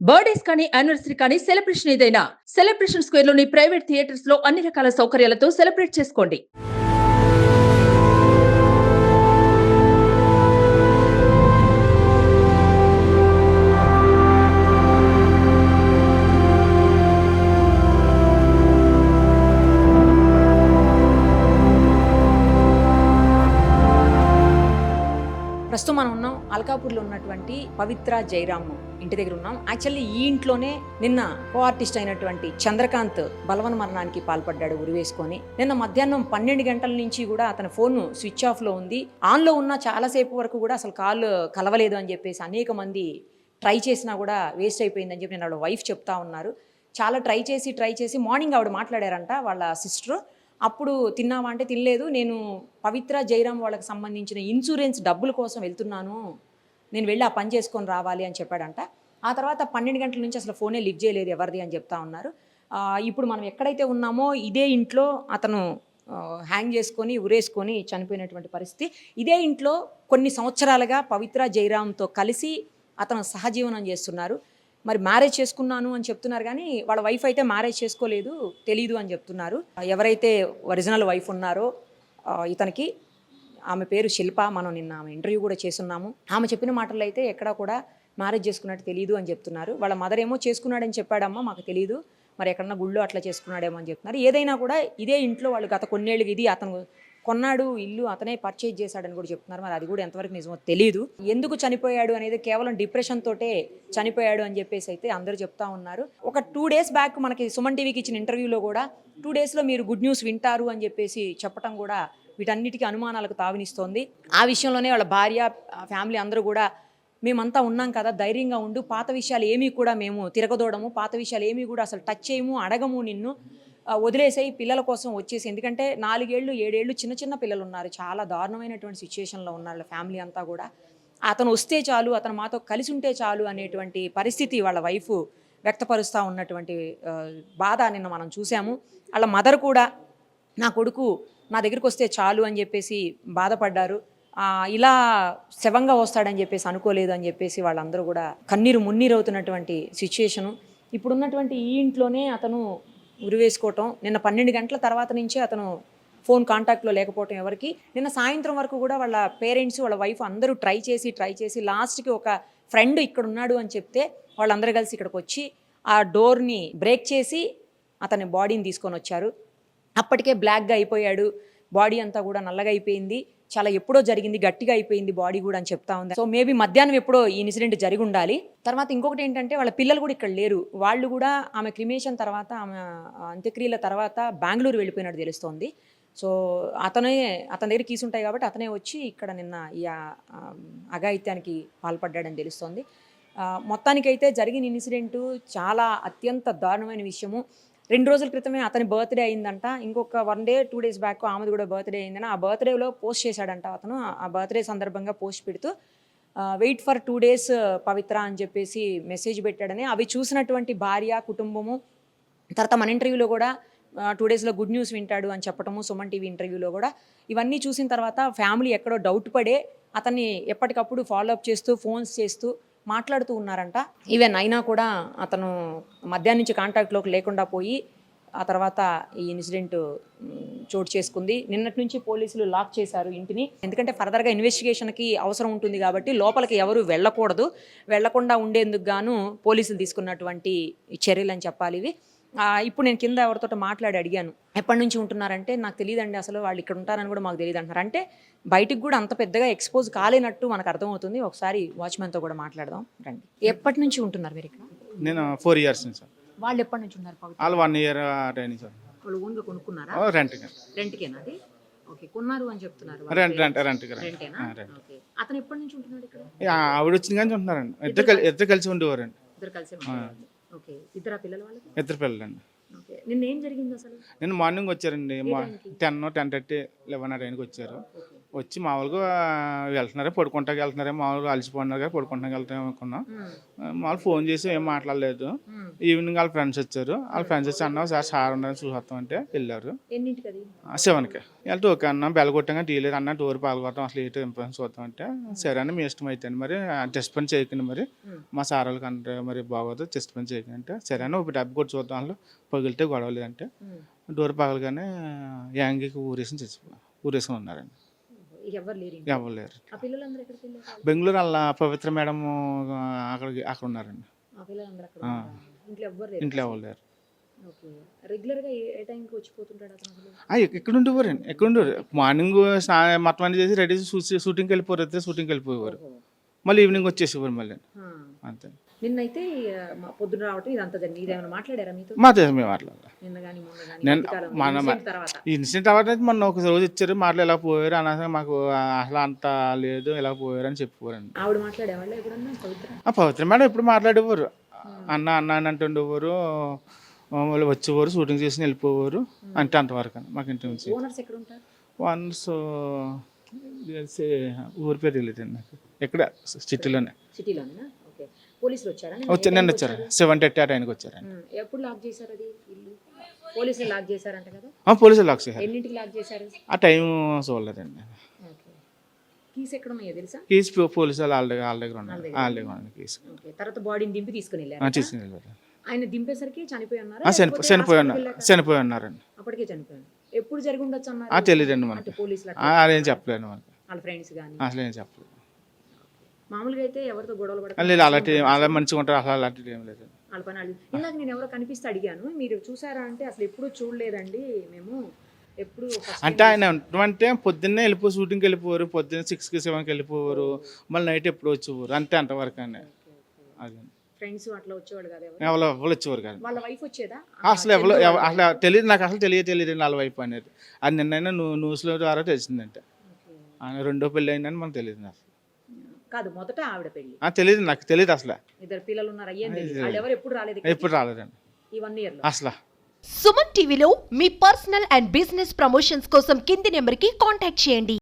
Birthdays కానీ anniversary కానీ celebration ఏదైనా సెలబ్రేషన్ స్క్వేర్ లోని ప్రైవేట్ థియేటర్స్ లో అన్ని రకాల సౌకర్యాలతో సెలబ్రేట్ చేసుకోండి. ప్రస్తుతం మనం ఉన్నాం అల్కాపూర్లో ఉన్నటువంటి పవిత్ర జయరామ్ ఇంటి దగ్గర ఉన్నాం. యాక్చువల్లీ ఈ ఇంట్లోనే నిన్న కో ఆర్టిస్ట్ అయినటువంటి చంద్రకాంత్ బలవన మరణానికి పాల్పడ్డాడు ఉరివేసుకొని. నిన్న మధ్యాహ్నం 12 గంటల నుంచి కూడా అతని ఫోన్ స్విచ్ ఆఫ్ లో ఉంది. ఆన్ లో ఉన్న చాలాసేపు వరకు కూడా అసలు కాల్ కలవలేదు అని చెప్పేసి అనేక మంది ట్రై చేసినా కూడా వేస్ట్ అయిపోయిందని చెప్పి నేను ఆవిడ వైఫ్ చెప్తా ఉన్నారు. చాలా ట్రై చేసి మార్నింగ్ ఆవిడ మాట్లాడారంట వాళ్ళ సిస్టర్. అప్పుడు తిన్నావా అంటే తినలేదు, నేను పవిత్ర జయరామ్ వాళ్ళకి సంబంధించిన ఇన్సూరెన్స్ డబ్బుల కోసం వెళ్తున్నాను, నేను వెళ్ళి ఆ పని చేసుకొని రావాలి అని చెప్పాడంట. ఆ తర్వాత 12 గంటల నుంచి అసలు ఫోనే లిఫ్ట్ చేయలేదు ఎవరిది అని చెప్తా ఉన్నారు. ఇప్పుడు మనం ఎక్కడైతే ఉన్నామో ఇదే ఇంట్లో అతను హ్యాంగ్ చేసుకొని ఉరేసుకొని చనిపోయినటువంటి పరిస్థితి. ఇదే ఇంట్లో కొన్ని సంవత్సరాలుగా పవిత్ర జయరామ్తో కలిసి అతను సహజీవనం చేస్తున్నారు. మరి మ్యారేజ్ చేసుకున్నాను అని చెప్తున్నారు కానీ వాళ్ళ వైఫ్ అయితే మ్యారేజ్ చేసుకోలేదు, తెలీదు అని చెప్తున్నారు. ఎవరైతే ఒరిజినల్ వైఫ్ ఉన్నారో ఇతనికి, ఆమె పేరు శిల్ప. మనం నిన్న ఆమె ఇంటర్వ్యూ కూడా చేస్తున్నాము. ఆమె చెప్పిన మాటల్లో అయితే ఎక్కడా కూడా మ్యారేజ్ చేసుకున్నట్టు తెలియదు అని చెప్తున్నారు. వాళ్ళ మదర్ ఏమో చేసుకున్నాడని చెప్పాడమ్మా, మాకు తెలియదు, మరి ఎక్కడన్నా గుళ్ళో అట్లా చేసుకున్నాడేమో అని చెప్తున్నారు. ఏదైనా కూడా ఇదే ఇంట్లో వాళ్ళు గత కొన్నేళ్ళకి ఇది అతను కొన్నాడు, ఇల్లు అతనే పర్చేజ్ చేశాడని కూడా చెప్తున్నారు. మరి అది కూడా ఎంతవరకు నిజమో తెలియదు. ఎందుకు చనిపోయాడు అనేది కేవలం డిప్రెషన్ తోటే చనిపోయాడు అని చెప్పేసి అయితే అందరూ చెప్తా ఉన్నారు. ఒక 2 days బ్యాక్ మనకి సుమన్ టీవీకి ఇచ్చిన ఇంటర్వ్యూలో కూడా 2 daysలో మీరు గుడ్ న్యూస్ వింటారు అని చెప్పేసి చెప్పడం కూడా వీటన్నిటికీ అనుమానాలకు తావినిస్తోంది. ఆ విషయంలోనే వాళ్ళ భార్య, ఫ్యామిలీ అందరూ కూడా మేమంతా ఉన్నాం కదా, ధైర్యంగా ఉండు, పాత విషయాలు ఏమీ కూడా మేము తిరగదోడము, పాత విషయాలు ఏమీ కూడా అసలు టచ్ చేయము, అడగము, నిన్ను వదిలేసేయి, పిల్లల కోసం వచ్చేసి. ఎందుకంటే 4 ఏళ్ళు 7 ఏళ్ళు చిన్న పిల్లలు ఉన్నారు, చాలా దారుణమైనటువంటి సిచ్యువేషన్లో ఉన్నారు ఫ్యామిలీ అంతా కూడా. అతను వస్తే చాలు, అతను మాతో కలిసి ఉంటే చాలు అనేటువంటి పరిస్థితి వాళ్ళ వైఫ్ వ్యక్తపరుస్తూ ఉన్నటువంటి బాధ నిన్న మనం చూసాము. వాళ్ళ మదర్ కూడా నా కొడుకు నా దగ్గరికి వస్తే చాలు అని చెప్పేసి బాధపడ్డారు. ఇలా శవంగా వస్తాడని చెప్పేసి అనుకోలేదు అని చెప్పేసి వాళ్ళందరూ కూడా కన్నీరు మున్నీరవుతున్నటువంటి సిచ్యుయేషను. ఇప్పుడున్నటువంటి ఈ ఇంట్లోనే అతను ఉరివేసుకోవటం, నిన్న 12 గంటల తర్వాత నుంచే అతను ఫోన్ కాంటాక్ట్లో లేకపోవటం ఎవరికి. నిన్న సాయంత్రం వరకు కూడా వాళ్ళ పేరెంట్స్, వాళ్ళ వైఫ్ అందరూ ట్రై చేసి లాస్ట్కి ఒక ఫ్రెండ్ ఇక్కడ ఉన్నాడు అని చెప్తే వాళ్ళందరూ కలిసి ఇక్కడికి వచ్చి ఆ డోర్ని బ్రేక్ చేసి అతని బాడీని తీసుకొని వచ్చారు. అప్పటికే బ్లాక్గా అయిపోయాడు, బాడీ అంతా కూడా నల్లగా అయిపోయింది, చాలా ఎప్పుడో జరిగింది, గట్టిగా అయిపోయింది బాడీ కూడా అని చెప్తా ఉంది. సో మేబీ మధ్యాహ్నం ఎప్పుడో ఈ ఇన్సిడెంట్ జరిగి ఉండాలి. తర్వాత ఇంకొకటి ఏంటంటే వాళ్ళ పిల్లలు కూడా ఇక్కడ లేరు. వాళ్ళు కూడా ఆమె క్రిమేషన్ తర్వాత, ఆమె అంత్యక్రియల తర్వాత బెంగళూరు వెళ్ళిపోయినట్టు తెలుస్తోంది. సో అతని దగ్గర కీస్ ఉంటాయి కాబట్టి అతనే వచ్చి ఇక్కడ నిన్న ఈ అఘాయిత్యానికి పాల్పడ్డాడని తెలుస్తోంది. మొత్తానికైతే జరిగిన ఇన్సిడెంటు చాలా అత్యంత దారుణమైన విషయము. 2 రోజుల క్రితమే అతని బర్త్డే అయిందంట. ఇంకొక 1 day 2 days బ్యాక్ ఆమెది కూడా బర్త్డే అయిందని ఆ బర్త్డేలో పోస్ట్ చేశాడంట అతను. ఆ బర్త్డే సందర్భంగా పోస్ట్ పెడుతూ వెయిట్ ఫర్ 2 days పవిత్ర అని చెప్పేసి మెసేజ్ పెట్టాడని, అవి చూసినటువంటి భార్య, కుటుంబము, తర్వాత మన ఇంటర్వ్యూలో కూడా 2 daysలో గుడ్ న్యూస్ వింటాడు అని చెప్పటము, సుమన్ టీవీ ఇంటర్వ్యూలో కూడా ఇవన్నీ చూసిన తర్వాత ఫ్యామిలీ ఎక్కడో డౌట్ పడే అతన్ని ఎప్పటికప్పుడు ఫాలోఅప్ చేస్తూ, ఫోన్స్ చేస్తూ మాట్లాడుతూ ఉన్నారంట. ఈవెన్ అయినా కూడా అతను మధ్యాహ్నం నుంచి కాంటాక్ట్లోకి లేకుండా పోయి ఆ తర్వాత ఈ ఇన్సిడెంట్ చోటు చేసుకుంది. నిన్నటి నుంచి పోలీసులు లాక్ చేశారు ఇంటిని. ఎందుకంటే ఫర్దర్గా ఇన్వెస్టిగేషన్కి అవసరం ఉంటుంది కాబట్టి లోపలికి ఎవరు వెళ్ళకూడదు. వెళ్లకుండా ఉండేందుకు గాను పోలీసులు తీసుకున్నటువంటి చర్యలు అని చెప్పాలి ఇవి. ఇప్పుడు నేను కింద ఎవరితో మాట్లాడి అడిగాను, ఎప్పటి నుంచి ఉంటున్నారంటే నాకు తెలియదండి, అసలు వాళ్ళు ఇక్కడ ఉంటారని కూడా మాకు తెలియదు అంటున్నారు. అంటే బయటికి కూడా అంత పెద్దగా ఎక్స్పోజ్ కాలేనట్టు మనకు అర్థమవుతుంది. ఒకసారి వాచ్మెన్తో కూడా మాట్లాడదాం రండి. ఎప్పటి నుంచి ఉంటున్నారు మీరు ఇక్కడ? నేను 4 years నుంచి సార్. వాళ్ళు ఎప్పటి నుంచి ఉన్నారు? వాళ్ళు 1 year ట్రైనింగ్ సార్. వాళ్ళు ఓన్గా కొనుక్కున్నారా? రెంట్కేనా అది? ఓకే, కొన్నారు అని చెప్తున్నారు. రెంటేనా? ఓకే. అతను ఎప్పటి నుంచి ఉంటున్నాడు ఇక్కడ? ఆవిడ వచ్చింది కానీ ఉంటున్నారండి. ఇద్దరు కలిసి ఉండేవారండి. ఇద్దరు కలిసి ఉంటారు. ఓకే. ఇద్దరు పిల్లలు వాళ్ళకి? 2 పిల్లలండి. ఓకే. నిన్న ఏం జరిగింది అసలు? నిన్న మార్నింగ్ వచ్చారండి, 10:30 11 ఆ టైంకి వచ్చారు. వచ్చి మామూలుగా వెళ్తున్నారే, పడుకుంటాకి వెళ్తున్నారే, మామూలుగా అలసిపోతున్నారు కదా, పడుకుంటాకి వెళ్తాం అనుకున్నాం. మామూలు ఫోన్ చేసి ఏం మాట్లాడలేదు. ఈవినింగ్ వాళ్ళ ఫ్రెండ్స్ వచ్చారు. వాళ్ళ ఫ్రెండ్స్ వచ్చి అన్న ఒకసారి సార్ ఉన్నారని చూసొస్తాం అంటే వెళ్ళారు. ఎన్నింటికి అది? 7కి వెళ్తే ఓకే అన్న బెల్ కొట్టాక టీ లేదు అన్న డోర్ పాల్గొడతాం అసలు ఏంటో ఇంపార్టెన్స్ చూద్దాం అంటే సరే అని మీ ఇష్టం అయితే మరి టెస్ట్ పని చేయకండి మరి మా సార్ వాళ్ళకి అంటే మరి బాగోదు టెస్ట్ పని చేయకండి అంటే సరే అని ఒక డబ్బు కొట్టి చూద్దాం వాళ్ళు పగిలితే గొడవ లేదంటే డోర్ పగలగానే యాంగికి ఊరేసుకుని ఉన్నారండి. ఎవరు లేరు? ఎవరు లేరు. ఆ పిల్లలందరూ ఎక్కడికి వెళ్ళారు? బెంగళూరు వాళ్ళ పవిత్ర మేడం అక్కడ ఉన్నారండి. ఆ పిల్లలందరూ అక్కడ ఉన్నారా? ఇంట్లో ఎవరు లేరు? ఇంట్లో ఎవరు లేరు. ఓకే. రెగ్యులర్గా ఏ టైంకి వచ్చిపోతుంటాడు అతను అసలు? ఎక్కడ ఉండేవారండి ఎక్కడ ఉండేవారు మార్నింగ్ మొత్తం అన్ని చేసి రెడీ షూటింగ్కి వెళ్ళిపోరు అయితే షూటింగ్కి వెళ్ళిపోయేవారు మళ్ళీ ఈవినింగ్ వచ్చేసేవారు మళ్ళీ అంతే. నిన్నైతే పొద్దున రావటం ఇదంతా జరిగింది. ఇదేమైనా మాట్లాడారా మీతో? మా దేశం మేము మాట్లాడాలి. నిన్న కానీ మొన్న కానీ నేను మధ్యకాలం మన తర్వాత ఇన్సిడెంట్ తర్వాత మొన్న ఒక రోజు ఇచ్చారు మాటలు ఎలా పోయారు అనగా మాకు అసలు అంత లేదు ఎలా పోయారు అని చెప్పేవారండి. ఆవిడ మాట్లాడేవాళ్ళు ఎప్పుడన్నా పవిత్ర? పవిత్ర మేడం ఎప్పుడు మాట్లాడేవారు అన్న అన్న అని అంటుండేవారు వాళ్ళు వచ్చేవారు షూటింగ్ చేసి వెళ్ళిపోయేవారు అంటే అంతవరకు మాకు ఇంటి నుంచి. ఓనర్స్ ఎక్కడ ఉంటారు? వన్స్ ఊరి పేరు తెలియదు నాకు ఎక్కడ సిటీలోనే. సిటీలోనేనా? ఓకే. పోలీసులు వచ్చారా? నిన్న వచ్చారు 7:30 ఆ టైంకి వచ్చారండి. ఎప్పుడు లాక్ చేశారు అది ఇల్లు? పోలీసులు లాక్ చేశారంట కదా? పోలీసులు లాక్ చేశారు. ఎన్నింటికి లాక్ చేశారు? ఆ టైం చూడలేదండి. ఓకే. కీస్ ఎక్కడ ఉన్నాయో తెలుసా? కీస్ పోలీసు వాళ్ళు వాళ్ళ దగ్గర ఉన్నాయి కీస్. ఓకే. తర్వాత బాడీని దింపి తీసుకుని వెళ్ళారు. తీసుకుని వెళ్ళారు. ఆయన దింపేసరికి చనిపోయి ఉన్నారు. చనిపోయి ఉన్నారండి. అప్పటికే చనిపోయారు. ఎప్పుడు జరిగి ఉండొచ్చు అన్నారు? తెలియదండి మనకి. పోలీసులు అదేం చెప్పలేదు మనకి. వాళ్ళ ఫ్రెండ్స్ కానీ అసలు ఏం చెప్పలేదు. మామూలుగా అయితే ఎవరితో గొడవలు పడతారు? లేదు అలాంటి అలా మంచిగా ఉంటారు అసలు అలాంటిది ఏం లేదు. వాళ్ళ పని ఇందాక నేను ఎవరో కనిపిస్తే అడిగాను మీరు చూసారా అంటే అసలు ఎప్పుడు చూడలేదండి మేము ఎప్పుడు. అంటే ఆయన అంటే పొద్దున్నే వెళ్ళిపో షూటింగ్కి వెళ్ళిపోరు పొద్దున్న 6కి 7కి వెళ్ళిపోరు మళ్ళీ నైట్ ఎప్పుడు వచ్చేవారు అంతే అంతవరకు అని. అది ఫ్రెండ్స్ అట్లా వచ్చేవాడు కదా? ఎవరు వచ్చేవారు కానీ వాళ్ళ వైఫ్ వచ్చేదా? అసలు అసలు తెలియదు నాకు అసలు తెలియదు వాళ్ళ వైఫ్ అనేది. అది నిన్నైనా న్యూస్లో ద్వారా తెలిసిందంటే ఆయన రెండో పెళ్ళి అయిందని మనకు తెలియదు. నాకు కాదు మొదట ఆవిడ పెళ్లి తెలియదు నాకు తెలియదు అసలు. ఇద్దరు పిల్లలు ఉన్నారు అయ్యేం తెలియదు. వాళ్ళు ఎవరు ఎప్పుడు రాలేదు? ఎప్పుడు రాలేదండి ఈ 1 year లో అసలు. సుమన్ టీవీలో మీ పర్సనల్ అండ్ బిజినెస్ ప్రమోషన్స్ కోసం కింది నెంబర్కి కాంటాక్ట్ చేయండి.